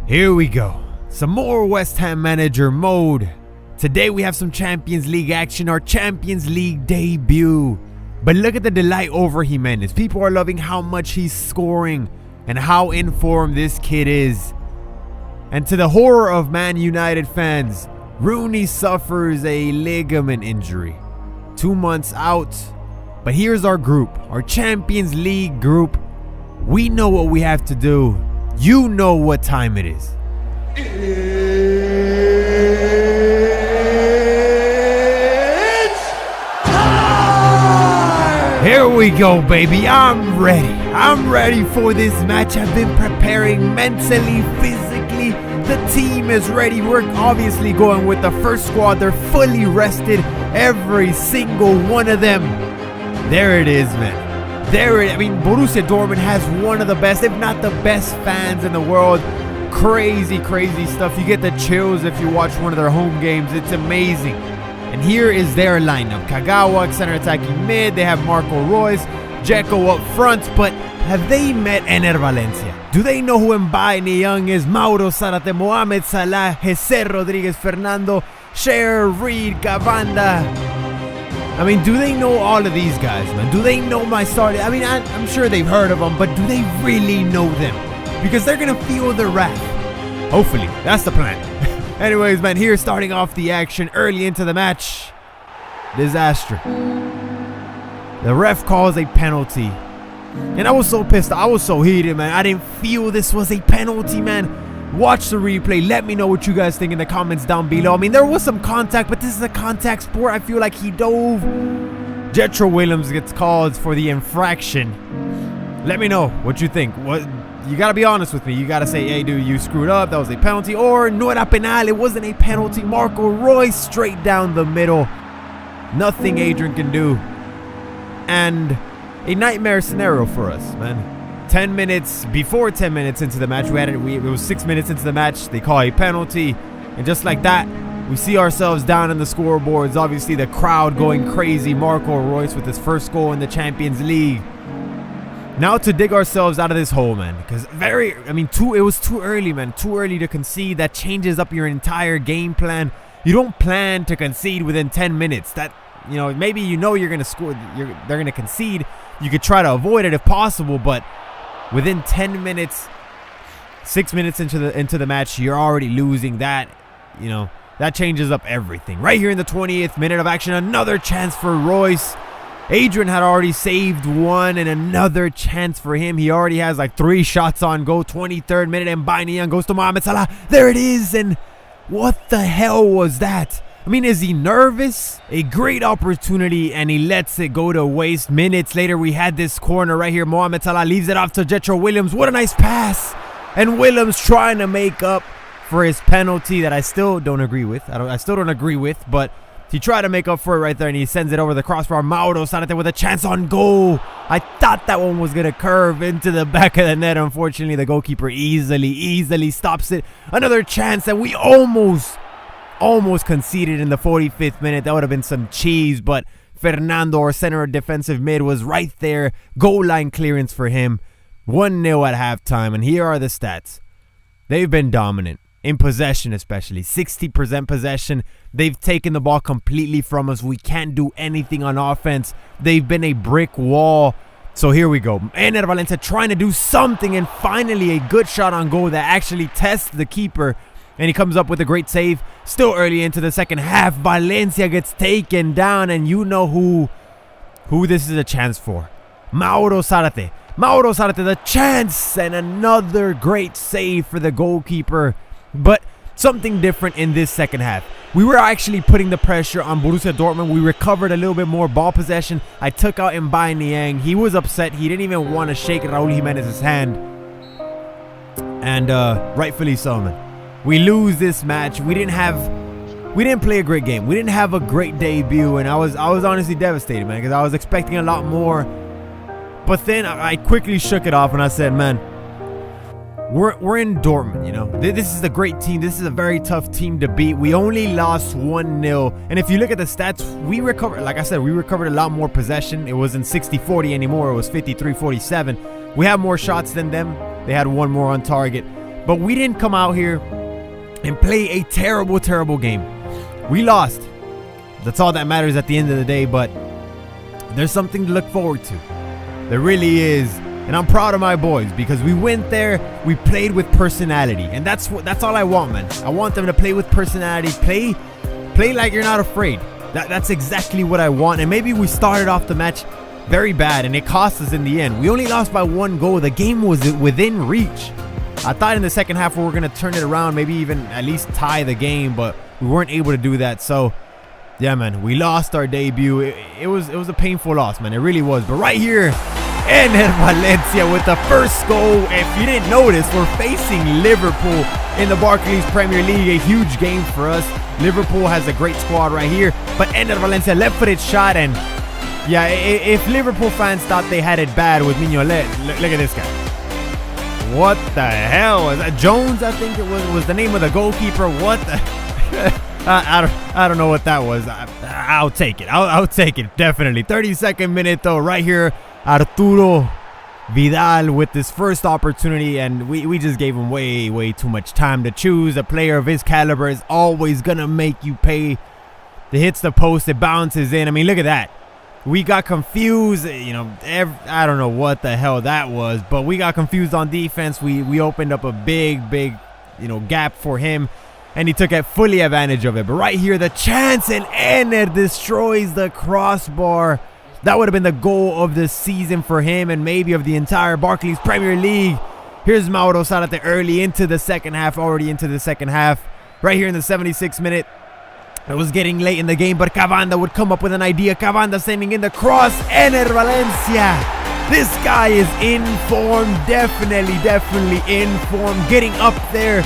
Here we go. Some more West Ham manager mode. Today we have some Champions League action, our Champions League debut. But look at the delight over Jimenez. People are loving how much he's scoring and how in form this kid is. And to the horror of Man United fans, Rooney suffers a ligament injury. 2 months out. But here's our group, our Champions League group. We know what we have to do. You know what time it is. It's time! Here we go, baby. I'm ready. I'm ready for this match. I've been preparing mentally, physically. The team is ready. We're obviously going with the first squad. They're fully rested. Every single one of them. There it is, man. Borussia Dortmund has one of the best, if not the best fans in the world. Crazy stuff. You get the chills if you watch one of their home games. It's amazing. And here is their lineup. Kagawa, center attacking mid. They have Marco Reus, Dzeko up front. But have they met Ener Valencia? Do they know who Mbaye Niang is? Mauro Zarate, Mohamed Salah, Jesse Rodriguez, Fernando, Cher, Reed, Cavanda. Do they know all of these guys, man? Do they know my starting? I'm sure they've heard of them, but do they really know them? Because they're going to feel the wrath. Hopefully, that's the plan. Anyways, man, here starting off the action early into the match. Disaster. The ref calls a penalty. And I was so pissed. I was so heated, man. I didn't feel this was a penalty, man. Watch the replay. Let me know what you guys think in the comments down below. There was some contact, but this is a contact sport. I feel like he dove. Jetro Williams gets called for the infraction. Let me know what you think. You gotta be honest with me. You gotta say, hey, dude, you screwed up. That was a penalty. Or no era penal. It wasn't a penalty. Marco Reus straight down the middle. Nothing Adrian can do. And a nightmare scenario for us, man. 10 minutes before 10 minutes into the match, it was 6 minutes into the match, they call a penalty, and just like that, we see ourselves down in the scoreboards. Obviously the crowd going crazy. Marco Reus with his first goal in the Champions League. Now to dig ourselves out of this hole, man, because it was too early, man. Too early to concede. That changes up your entire game plan. You don't plan to concede within 10 minutes. That, maybe you're gonna score, they're gonna concede. You could try to avoid it if possible, but within 10 minutes, 6 minutes into the match, you're already losing. That, that changes up everything. Right here in the 20th minute of action, another chance for Reus. Adrian had already saved one, and another chance for him. He already has like 3 shots on goal. 23rd minute, and Mbaye Niang goes to Mohamed Salah. There it is, and what the hell was that? Is he nervous? A great opportunity, and he lets it go to waste. Minutes later, we had this corner right here. Mohamed Salah leaves it off to Jetro Williams. What a nice pass. And Williams trying to make up for his penalty that I still don't agree with. I still don't agree with, but he tried to make up for it right there, and he sends it over the crossbar. Mauro Zarate with a chance on goal. I thought that one was going to curve into the back of the net. Unfortunately, the goalkeeper easily stops it. Another chance, and we almost conceded in the 45th minute. That would have been some cheese, but Fernando, our center defensive mid, was right there. Goal line clearance for him. 1-0 at halftime, and here are the stats. They've been dominant, in possession especially. 60% possession. They've taken the ball completely from us. We can't do anything on offense. They've been a brick wall. So here we go. Ener Valencia trying to do something, and finally a good shot on goal that actually tests the keeper. And he comes up with a great save. Still early into the second half. Valencia gets taken down. And you know who this is a chance for. Mauro Zarate. Mauro Zarate, the chance. And another great save for the goalkeeper. But something different in this second half. We were actually putting the pressure on Borussia Dortmund. We recovered a little bit more ball possession. I took out Mbaye Niang. He was upset. He didn't even want to shake Raul Jimenez's hand. And rightfully so, man. We lose this match. We didn't play a great game. We didn't have a great debut, and I was honestly devastated, man, because I was expecting a lot more. But then I quickly shook it off, and I said, man, we're in Dortmund, This is a great team. This is a very tough team to beat. We only lost 1-0, and if you look at the stats, we recovered. Like I said, we recovered a lot more possession. It wasn't 60-40 anymore. It was 53-47. We have more shots than them. They had one more on target. But we didn't come out here and play a terrible, terrible game. We lost. That's all that matters at the end of the day, but there's something to look forward to. There really is. And I'm proud of my boys because we went there, we played with personality. And that's all I want, man. I want them to play with personality. Play like you're not afraid. That's exactly what I want. And maybe we started off the match very bad and it cost us in the end. We only lost by 1 goal. The game was within reach. I thought in the second half we were going to turn it around, maybe even at least tie the game, but we weren't able to do that. So yeah, man, we lost our debut. It was a painful loss, man. It really was. But right here, Ener Valencia with the first goal. If you didn't notice, we're facing Liverpool in the Barclays Premier League. A huge game for us. Liverpool has a great squad right here. But Ener Valencia, left-footed shot. And yeah, if Liverpool fans thought they had it bad with Mignolet, look at this guy. What the hell? Was that Jones, I think it was the name of the goalkeeper. What the... I don't know what that was. I'll take it. I'll take it, definitely. 32nd minute, though, right here. Arturo Vidal with his first opportunity, and we just gave him way too much time to choose. A player of his caliber is always going to make you pay. It hits the post, it bounces in. I mean, look at that. We got confused, you know, I don't know what the hell that was, but we got confused on defense. We opened up a big, you know, gap for him, and he took fully advantage of it. But right here, the chance, and Ener destroys the crossbar. That would have been the goal of the season for him and maybe of the entire Barclays Premier League. Here's Mauro Zarate early into the second half, already into the second half. Right here in the 76th minute. It was getting late in the game, but Cavanda would come up with an idea. Cavanda sending in the cross. Ener Valencia. This guy is in form. Definitely in form. Getting up there.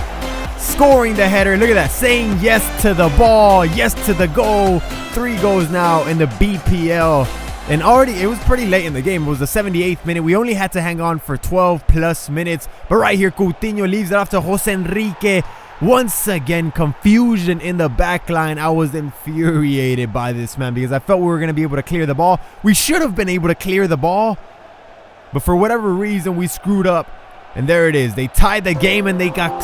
Scoring the header. Look at that. Saying yes to the ball. Yes to the goal. 3 goals now in the BPL. And already, it was pretty late in the game. It was the 78th minute. We only had to hang on for 12 plus minutes. But right here, Coutinho leaves it off to Jose Enrique. Once again, confusion in the back line. I was infuriated by this, man, because I felt we were going to be able to clear the ball. We should have been able to clear the ball. But for whatever reason, we screwed up. And there it is. They tied the game and they got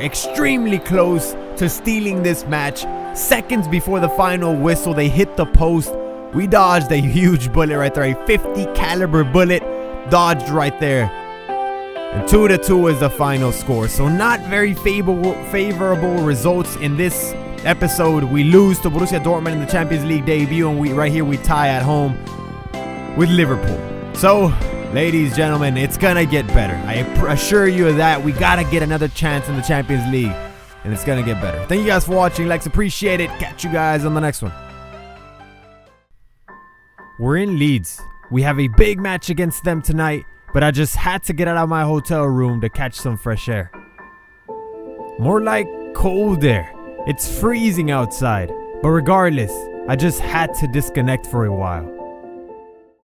extremely close to stealing this match. Seconds before the final whistle, they hit the post. We dodged a huge bullet right there. A 50 caliber bullet dodged right there. And 2-2 is the final score. So not very favorable results in this episode. We lose to Borussia Dortmund in the Champions League debut. And right here we tie at home with Liverpool. So, ladies, gentlemen, it's going to get better. I assure you of that. We got to get another chance in the Champions League. And it's going to get better. Thank you guys for watching. Likes appreciate it. Catch you guys on the next one. We're in Leeds. We have a big match against them tonight, but I just had to get out of my hotel room to catch some fresh air. More like cold air. It's freezing outside, but regardless, I just had to disconnect for a while.